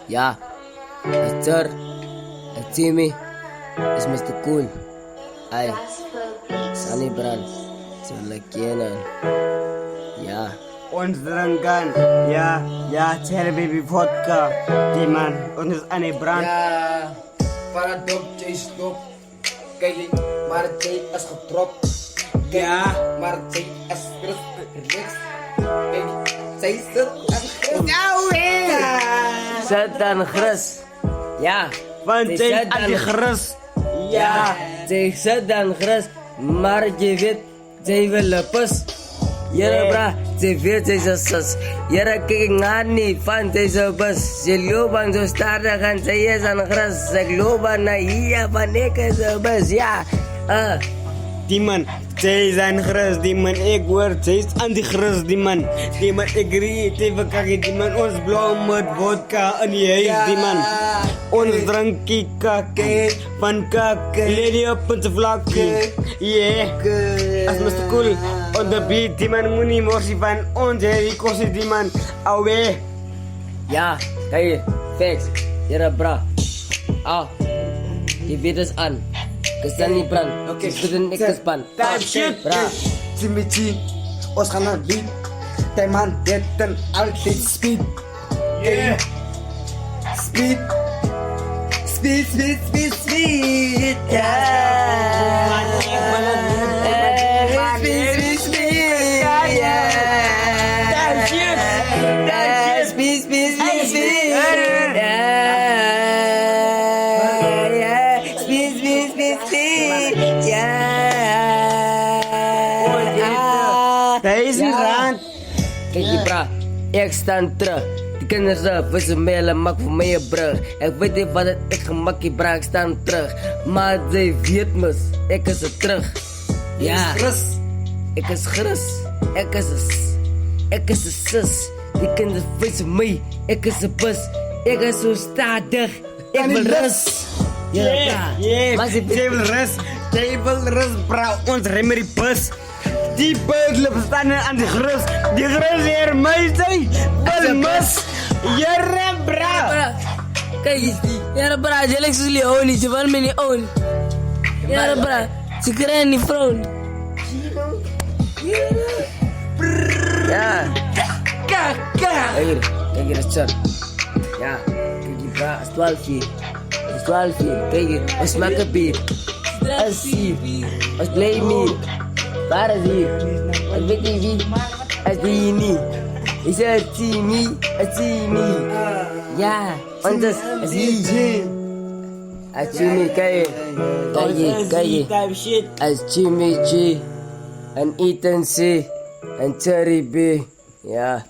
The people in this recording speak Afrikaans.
Ja, it's Sir, it's Jimmy, it's Mr. Cool. Ay, Sunny Brand, Sila Kenan. Ja. Ons drinken, ja, Cherry Baby Vodka, die man, ons is aan die brand. Ja, para dop, jy stop. Kyk, maar jy is getrop. Ja, maar jy is relax. Kyk, sy sit aan Sit dan Chris. Ja, want sy jy sit aan die dan- gerus. ja, sy sit dan Chris, maar jy weet, sy wil lepus. Jere bra, sy weet sy is sus. Jere kyk nga nie van sy so bus. Sy loop zo stadig en sy is aan Chris. Sy loop na hier van ek is so bus, ja. Die man, sy is aan gerus, die man, ek hoor, sy is aan die gerus, die man, ek reed, even kaki, die man, ons blauw met vodka in die huis, die man. Ons drinkie kakke, van kakke, lady op ons vlakke, yeah. As Mr. Cool, on the beat, die man, moenie morsie van ons, die kosie, die man, away. Ja, kijk, facts. Jere bra. Die weet is aan. Kesan nie brand. Okay, Dis in ek sir. gespan. That shit. Bra. Jimmy G, ons gaan naar beat. Die man, dit dan altijd speed. Yeah. Speed. Speed, speed, speed, speed. Ja. Speed, speed, speed. Ja. That shit. That shit. Speed, speed, speed, speed. Ja. Speed, speed, speed, speed. Ja. Daar is een rand. Kijk die bra. Ek staan terug. Die kinders is een mele mak voor mij een brug. Ik weet niet wat het ik gemakkie bra. Ik sta terug. Maar zij weet mis. Ik is er terug. Ja. Chris. Ik is Chris. Ik is een zus. Die kinders vissen mij. Ik is een bus. Ik is zo stadig. Ik wil rust. Ja, bra. Maar ze Table rust, bra, ons remedy bus. Die buitlip staan aan die grus. Die grus hier, my sy, wil mis. Jere, bra. Bra, kijk eens die. Ja, bra, je lijkt jullie olie, je wil me niet olie. Ja, bra, ze krijgen niet vrouwen. ja. Kijk hier, het chat. Ja, kijk die bra. Het is 12 hier. Het is 12 hier. Kijk hier. We smaken bier. Als hier. Als blij mee. Waar is hier? Ik weet niet wie. Als die niet. Ik zeg het zie niet. Het zie niet. Ja, anders is hier. Als Jimmy, kijk hier. Kijk hier. Type shit. Als Jimmy G. En Ethan C. En Cherry B. Ja.